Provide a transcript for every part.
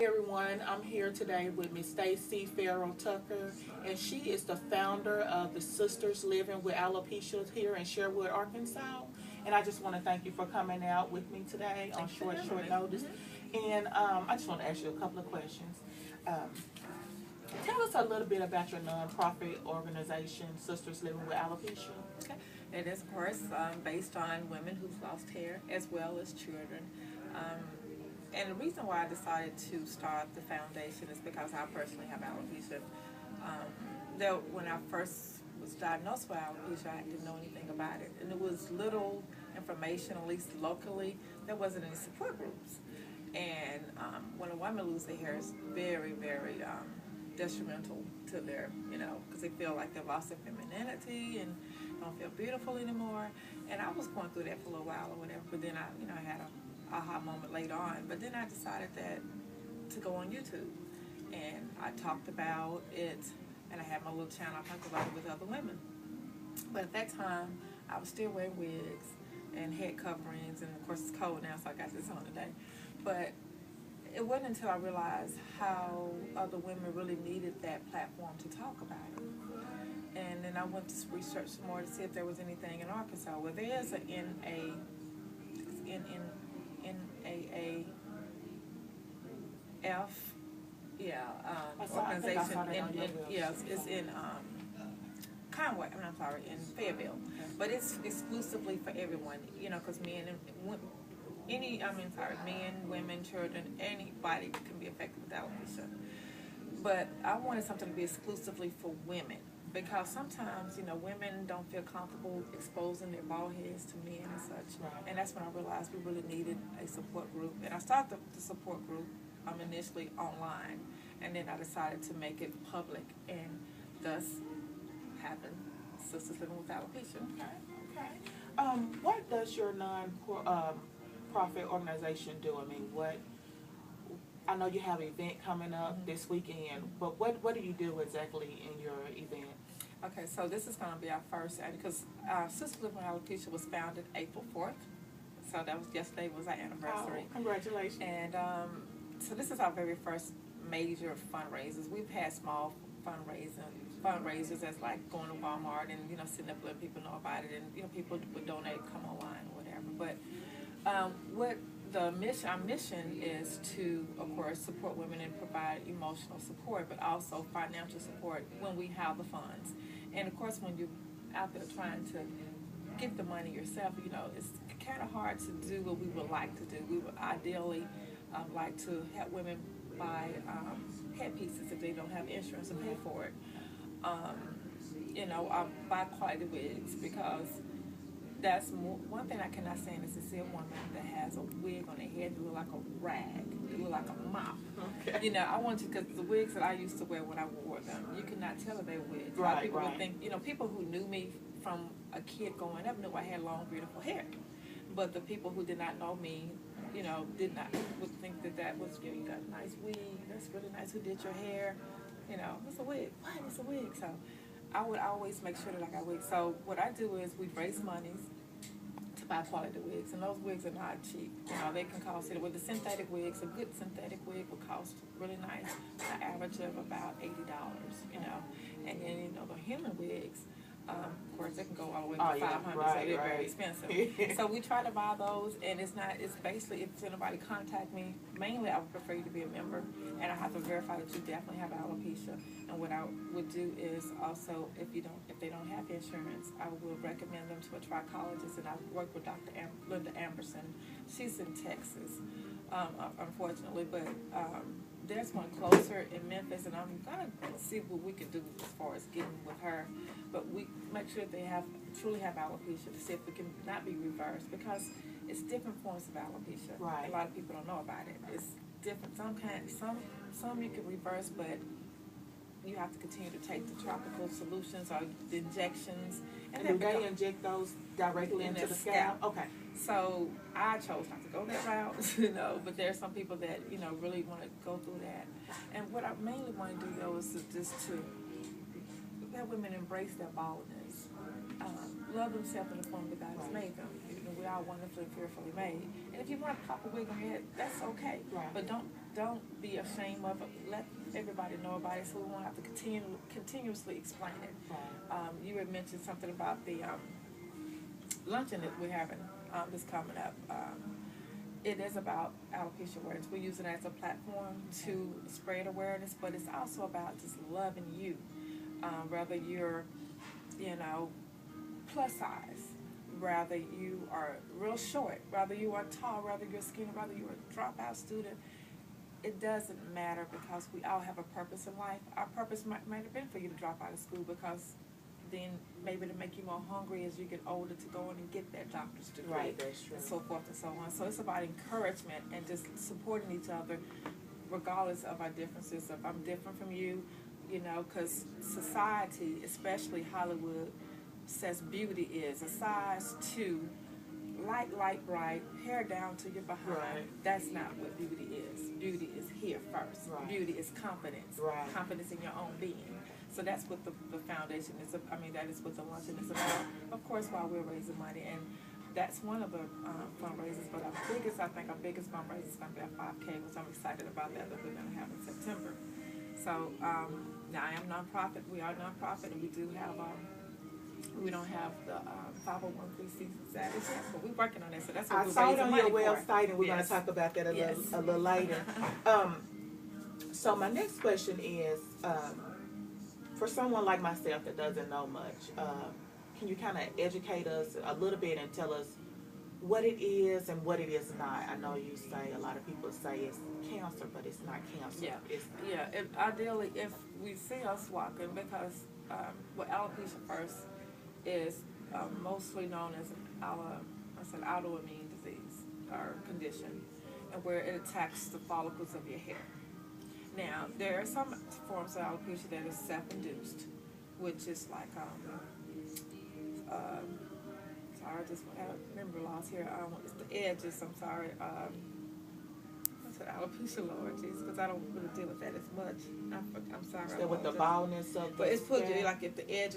Hey everyone, I'm here today with Miss Stacy Farrell Tucker, and she is the founder of the Sisters Living with Alopecia here in Sherwood, Arkansas. And I just want to thank you for coming out with me today on short notice. And I just want to ask you a couple of questions. Um, Tell us a little bit about your nonprofit organization, Sisters Living with Alopecia. Okay. It is, of course, based on women who've lost hair as well as children. And the reason why I decided to start the foundation is because I personally have alopecia. When I first was diagnosed with alopecia, I didn't know anything about it. And there was little information, at least locally. There wasn't any support groups. And when a woman loses their hair, it's very, very detrimental to their, because they feel like they've lost their femininity and don't feel beautiful anymore. And I was going through that for a little while or whatever, but then I had a aha moment later on. But then I decided to go on YouTube, and I talked about it, and I had my little channel. I talked about it with other women. But at that time, I was still wearing wigs and head coverings, and of course it's cold now, so I got this on today. But it wasn't until I realized how other women really needed that platform to talk about it. And then I went to research some more to see if there was anything in Arkansas. Well, there is an organization. It's in Conway. I'm sorry, in Fayetteville, but it's exclusively for everyone. Because men, women, children, anybody can be affected with alopecia. But I wanted something to be exclusively for women, because sometimes, women don't feel comfortable exposing their bald heads to men and such. Right. And that's when I realized we really needed a support group. And I started the support group initially online, and then I decided to make it public, and thus having Sisters Living with Alopecia. Okay. What does your non-profit organization do? I mean, I know you have an event coming up this weekend, but what do you do exactly in your event? Okay, so this is going to be our first, because Sisters Living with Alopecia was founded April 4th. So yesterday was our anniversary. Oh, congratulations. And so this is our very first major fundraisers. We've had small fundraisers as like going to Walmart and, sitting up letting people know about it, and, people would donate, come online or whatever. But our mission is to, of course, support women and provide emotional support, but also financial support when we have the funds. And of course, when you're out there trying to get the money yourself, it's kind of hard to do what we would like to do. We would ideally like to help women buy headpieces if they don't have insurance to pay for it. Buy quality wigs, because that's one thing I cannot stand is to see a woman that has a wig on their head that look like a rag, it look like a mop. Okay. I want to, because the wigs that I used to wear when I wore them, you cannot tell that they're wigs. Right, people right. would think, people who knew me from a kid growing up knew I had long, beautiful hair. But the people who did not know me, would think that was, you got a nice wig, that's really nice, who did your hair? It's a wig. What? It's a wig. So I would always make sure that I got wigs. So what I do is we raise monies to buy quality wigs, and those wigs are not cheap. They can cost, with the synthetic wigs, a good synthetic wig will cost really nice, an average of about $80, and then, the human wigs, of course, they can go all the way to $500, so they're very expensive. So we try to buy those, and it's basically, if anybody contact me, mainly I would prefer you to be a member, and I have to verify that you definitely have alopecia. And what I would do is also, if they don't have insurance, I will recommend them to a trichologist, and I work with Dr. Linda Amberson. She's in Texas, unfortunately, but there's one closer in Memphis, and I'm gonna see what we can do as far as getting with her. But we make sure they truly have alopecia, to see if it can not be reversed, because it's different forms of alopecia. Right. A lot of people don't know about it. It's different. Some you can reverse, but you have to continue to take the tropical solutions or the injections. And do they inject those directly into the scalp? Okay. So I chose not to go that route, but there's some people that, really want to go through that. And what I mainly want to do, though, is to let women embrace their baldness. Love themselves in the form that God has made them. and we are wonderfully and fearfully made. And if you want to pop a wig on your head, that's okay. Right. But don't be ashamed of it. Let everybody know about it, so we won't have to continuously explain it. Right. You had mentioned something about the luncheon that we're having this coming up. It is about alopecia awareness. We use it as a platform to spread awareness, but it's also about just loving you, whether you're, plus size, whether you are real short, whether you are tall, whether you're skinny, whether you're a dropout student. It doesn't matter, because we all have a purpose in life. Our purpose might have been for you to drop out of school, because then maybe to make you more hungry as you get older to go on and get that doctor's degree. Right, that's true. And so forth and so on. So it's about encouragement and just supporting each other regardless of our differences. If I'm different from you, because society, especially Hollywood, says beauty is a size 2, light, bright, hair down to your behind. Right. That's not what beauty is. Beauty is here first. Right. Beauty is confidence. Right. Confidence in your own being. So that's what the foundation is. That is what the luncheon is about. Of course, while we're raising money, and that's one of the fundraisers. But our biggest fundraiser is going to be a 5K, which I'm excited about that we're going to have in September. So now I am nonprofit. We are nonprofit, and we do have we don't have the 501c status yet, but we're working on that. So that's what I we're saw it raising on money your for. website, and we're Yes. going to talk about that a little later. So my next question is, for someone like myself that doesn't know much, can you kind of educate us a little bit and tell us what it is and what it is not? I know you say, a lot of people say it's cancer, but it's not cancer. Yeah. Ideally, if we see us walking, because alopecia first is mostly known as an autoimmune disease or condition, and where it attacks the follicles of your hair. Now, there are some forms of alopecia that is self-induced, which is like, sorry, I just have memory loss here. It's the edges, I'm sorry. What's it, alopecia lowercase, because I don't really deal with that as much. I'm sorry. Is that with the baldness of the But it's put scalp? like if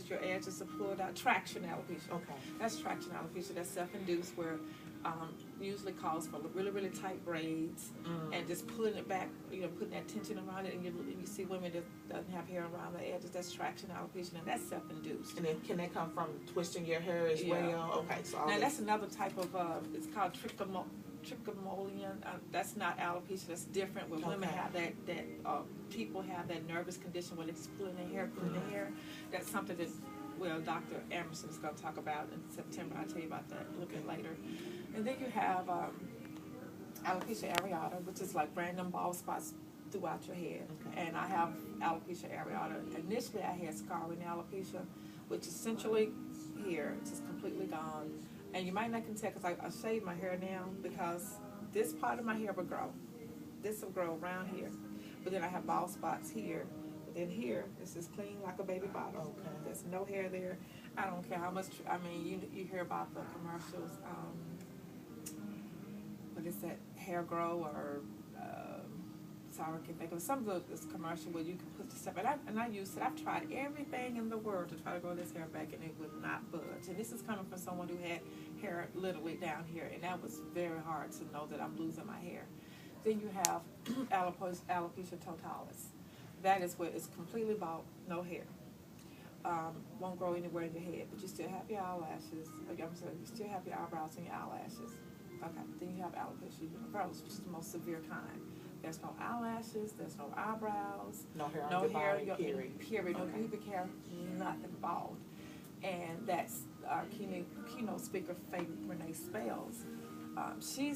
your edges are pulled out, traction alopecia. Okay. That's traction alopecia. That's self-induced, where usually calls for really, really tight braids and just pulling it back, putting that tension around it, and you see women that doesn't have hair around the edges. That's traction alopecia, and that's self-induced. And then can that come from twisting your hair as well? Okay, so all now this. that's another type of it's called trichomonian. That's not alopecia. That's different. When women have that people have that nervous condition when they're just pulling their hair. That's something that Dr. Emerson is going to talk about in September. I'll tell you about that a little bit later. And then you have alopecia areata, which is like random bald spots throughout your head. Okay. And I have alopecia areata. Initially, I had scarring alopecia, which is essentially here, it's just completely gone. And you might not can tell, because I shave my hair now, because this part of my hair will grow. This will grow around here. But then I have bald spots here. But then here, this is clean like a baby bottle. Okay. There's no hair there. I don't care how much, you hear about the commercials, what is that, hair grow, or sorry, I can't think of some of this commercial where you can put the stuff, and I used it. I've tried everything in the world to try to grow this hair back, and it would not budge. And this is coming from someone who had hair literally down here, and that was very hard to know that I'm losing my hair. Then you have alopecia totalis. That is where it's completely bald, no hair. Won't grow anywhere in your head, but you still have your eyelashes. You still have your eyebrows and your eyelashes. Okay, then you have alopecia universalis, which is the most severe kind. There's no eyelashes, there's no eyebrows, no hair, no hair, period. No pubic hair, nothing, bald. And that's our keynote speaker, Faye Renee Spells. She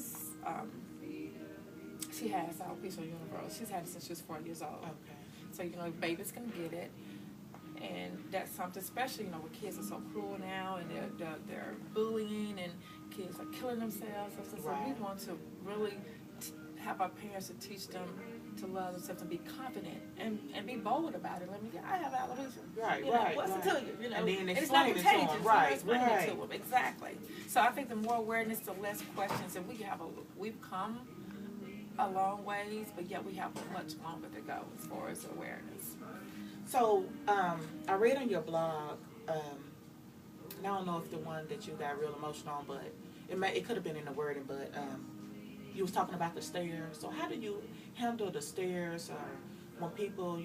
has alopecia universalis. She's had it since she was 4 years old. Okay. So babies can get it, and that's something, especially where kids are so cruel now, and they're bullying, and kids are killing themselves. So we want to really have our parents to teach them to love themselves and be confident and be bold about it. I have alopecia. Right. What's it to you? And then it's not contagious. to them. Right. Explain it to them. Exactly. So I think the more awareness, the less questions, and we've come a long ways, but yet we have much longer to go as far as awareness. So I read on your blog, and I don't know if the one that you got real emotional on, but it could have been in the wording, but you was talking about the stairs. So how do you handle the stairs, or when people,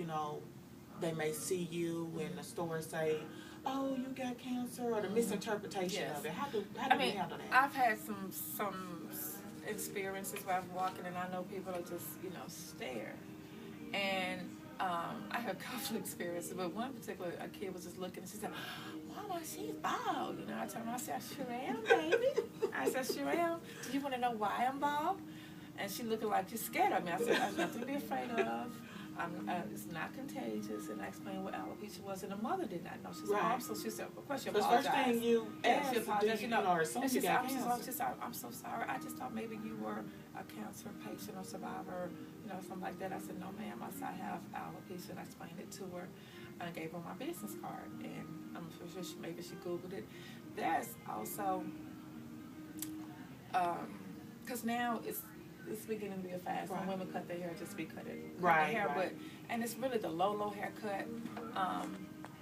they may see you in the store and say, "Oh, you got cancer," or the misinterpretation Yes. of it? How do you handle that? I've had some experiences where I'm walking and I know people are just, stare. And I had a couple of experiences, but one particular, a kid was just looking and she said, "Mama, she's bald." I told her, I said, "I sure am, baby." I said, "Sure am. Do you want to know why I'm bald?" And she looking like she's scared of me. I said, "There's nothing to be afraid of. It's not contagious." And I explained what alopecia was, and the mother did not know. She said, "Oh, so she said, of course she apologized." The first thing you asked, she apologized, or and she you got said, cancer. "I'm so sorry. I just thought maybe you were a cancer patient or survivor, something like that." I said, "No, ma'am. I said, I have alopecia," and I explained it to her. And I gave her my business card, and I'm sure maybe she Googled it. There's also, because now it's beginning to be a fast. When women cut their hair, just be cut Right, their hair, right. and it's really the low haircut.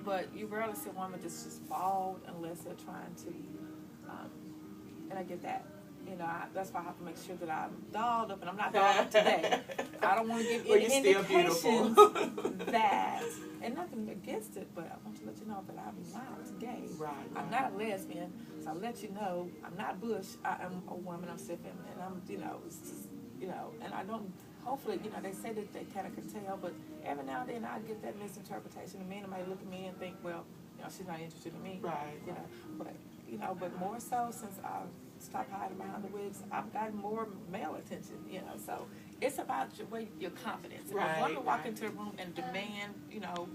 But you rarely see a woman that's just bald unless they're trying to, and I get that. That's why I have to make sure that I'm dolled up, and I'm not dolled up today. I don't want to give any indications that, and nothing against it, but I want to let you know that I'm not gay. Right. I'm not a lesbian, so I'll let you know I'm not bush. I am a woman. I'm still feminine, and I'm, it's just, and I don't. Hopefully, they say that they kind of can tell, but every now and then I get that misinterpretation. And men might look at me and think, well, she's not interested in me. Right. But more so since I've stopped hiding behind the wigs, I've gotten more male attention. So it's about your confidence. If a woman walk into a room and demand,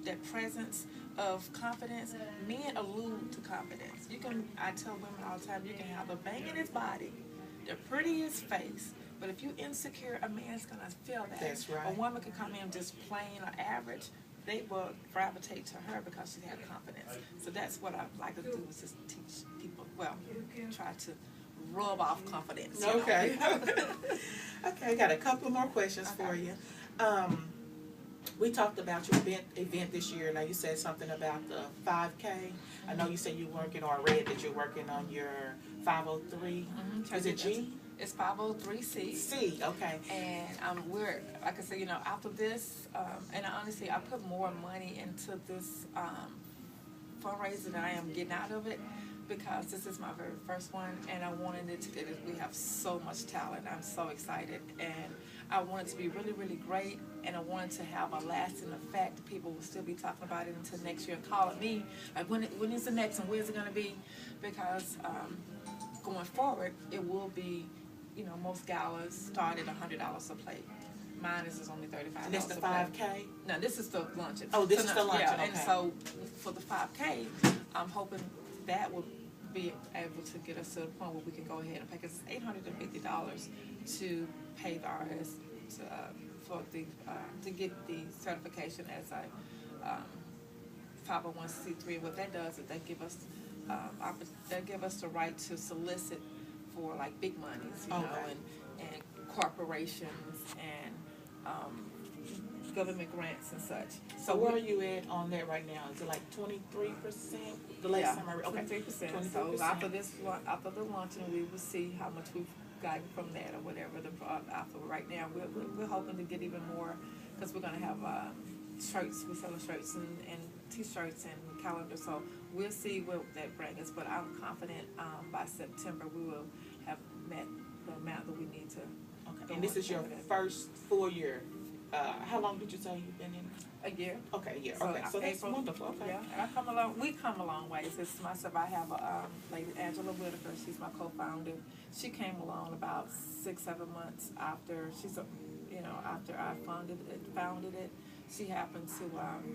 that presence of confidence, men allude to confidence. I tell women all the time, you can have the bangingest body, the prettiest face, but if you're insecure, a man's gonna feel that. That's right. A woman can come in just plain or average, they will gravitate to her because she has confidence. So that's what I like to do, is just teach people, try to rub off confidence. Okay. Okay, I got a couple more questions for you. We talked about your event this year. Now you said something about the 5K. I know you said you're working, or I read that you're working on your 503. Is it G? It's 503C. C, okay. And we're, like I said, after this, and honestly, I put more money into this fundraiser than I am getting out of it, because this is my very first one, and I wanted it to get it. We have so much talent. I'm so excited, and I want it to be really, really great, and I want it to have a lasting effect. People will still be talking about it until next year and calling me, like, when is the next one? Where's it going to be? Because going forward, it will be, most galas start at $100 a plate. Mine is only $35 And that's the a plate. 5K? No, this is the luncheon. Oh, this is the luncheon, yeah, okay. And so for the 5K, I'm hoping that will be able to get us to the point where we can go ahead and pay, because it's $850 to pay the artists to get the certification as a 501c3. What that does is they give us the right to solicit for like big monies, you know, and corporations and government grants and such. So where are you at on that right now? Is it like 23%? The last time I read, okay, 23%. So after the luncheon, we will see how much we've gotten from that or whatever. After right now, we're hoping to get even more, because we're gonna have shirts. We're selling shirts and T-shirts and calendars. So we'll see what that brings us. But I'm confident by September we will have met the amount that we need to. Okay. And this is your first full year. How long did you say you've been in? A year. Okay, a year. So okay, so that's April, wonderful. Okay. Yeah, and we come a long ways. It's myself. I have a lady, Angela Whitaker. She's my co-founder. She came along about 6-7 months after after I founded it. She happened to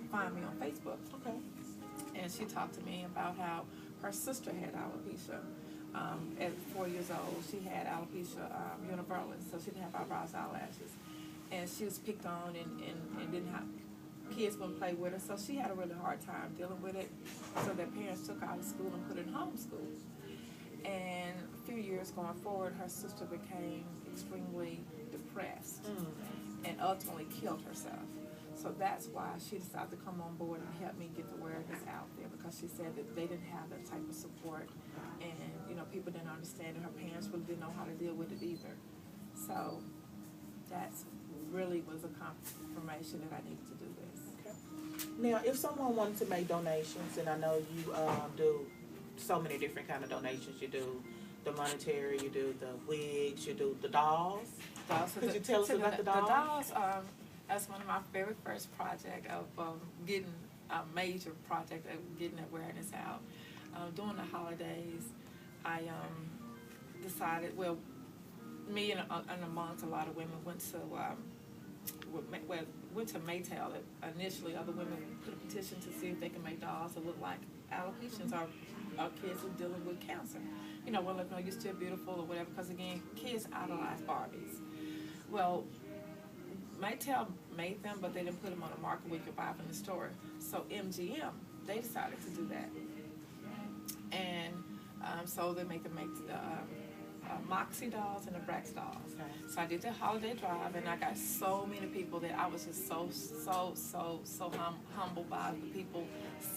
find me on Facebook. Okay. And she talked to me about how her sister had alopecia. At 4 years old, she had alopecia universalis, so she didn't have eyebrows, eyelashes. And she was picked on and didn't have, kids wouldn't play with her, so she had a really hard time dealing with it. So their parents took her out of school and put her in homeschool. And a few years going forward, her sister became extremely depressed and ultimately killed herself. So that's why she decided to come on board and help me get the awareness out there, because she said that they didn't have that type of support, and you know, people didn't understand, and her parents really didn't know how to deal with it either. So that's really was a confirmation that I needed to do this. Okay. Now, if someone wanted to make donations, and I know you do so many different kind of donations. You do the monetary, you do the wigs, you do the dolls. Could you tell us about the dolls? The dolls, that's one of my very first project of getting a major project of getting awareness out. During the holidays, I decided, well, me and amongst a lot of women went to Maytel. Initially, other women put a petition to see if they can make dolls that look like alopecians or kids who are dealing with cancer. You know, well, no, you're still beautiful or whatever, because again, kids idolize Barbies. Well, Maytel made them, but they didn't put them on the market where you could buy them in the store. So MGM, they decided to do that. And so they make the Moxie dolls and the Brax dolls. Okay. So I did the holiday drive, and I got so many people that I was just so humbled by the people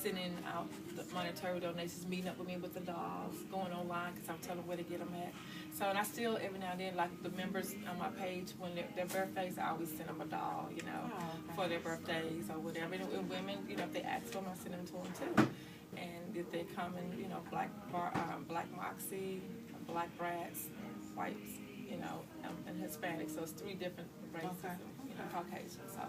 sending out the monetary donations, meeting up with me with the dolls, going online because I'm telling them where to get them at. So, and I still, every now and then, like the members on my page, when their birthdays, I always send them a doll, you know, for their birthdays or whatever. And women, you know, if they ask for them, I send them to them too. And if they come in, you know, black Moxie, black brats, whites, you know, and Hispanics. So it's 3 different races, you know, Caucasian. So,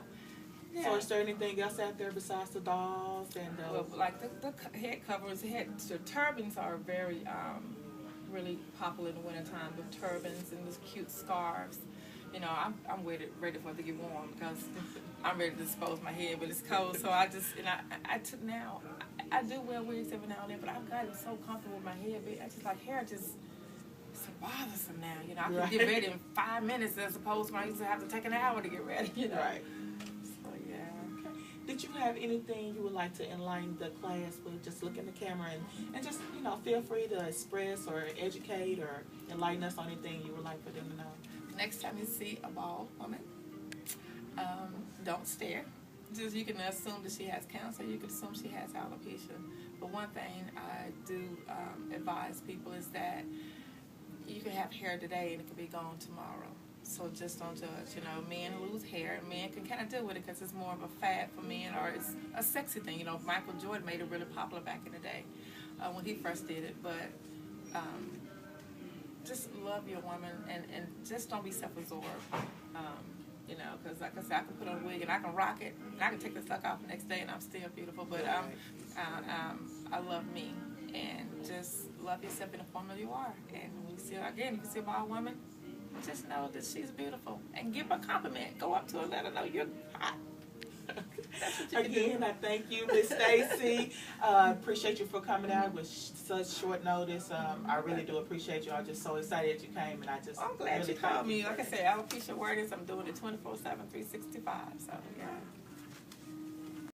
yeah. So is there anything else out there besides the dolls and well, like the head covers, the turbans are very really popular in the wintertime. The turbans and those cute scarves. You know, I'm ready for it to get warm because I'm ready to dispose my head, but it's cold. So I just, and I do wear wigs every now and then, but I've gotten so comfortable with my hair. I just like hair just. So bothersome now, you know. I can get ready in 5 minutes as opposed to when I used to have to take an hour to get ready, you know. Right. So yeah. Okay. Did you have anything you would like to enlighten the class with? Just look in the camera and just, you know, feel free to express or educate or enlighten us on anything you would like for them to know. Next time you see a bald woman, don't stare. Just you can assume that she has cancer. You can assume she has alopecia. But one thing I do advise people is that you can have hair today and it can be gone tomorrow. So just don't judge. You know, men lose hair, and men can kind of deal with it because it's more of a fad for men, or it's a sexy thing. You know, Michael Jordan made it really popular back in the day when he first did it. But just love your woman and just don't be self-absorbed. You know, because like I said, I can put on a wig and I can rock it, and I can take the suck off the next day and I'm still beautiful. But I love me, and just love yourself in the form that you are. And when you see her again, you can see a bald woman, just know that she's beautiful. And give her a compliment. Go up to her and let her know you're hot. That's what you can Again, do. I thank you, Miss Stacy. Appreciate you for coming out with such short notice. I really do appreciate you. I'm just so excited that you came, and I just I'm glad really you called me. thank Like I said, alopecia awareness, I'm doing it 24/7, 365. So, yeah.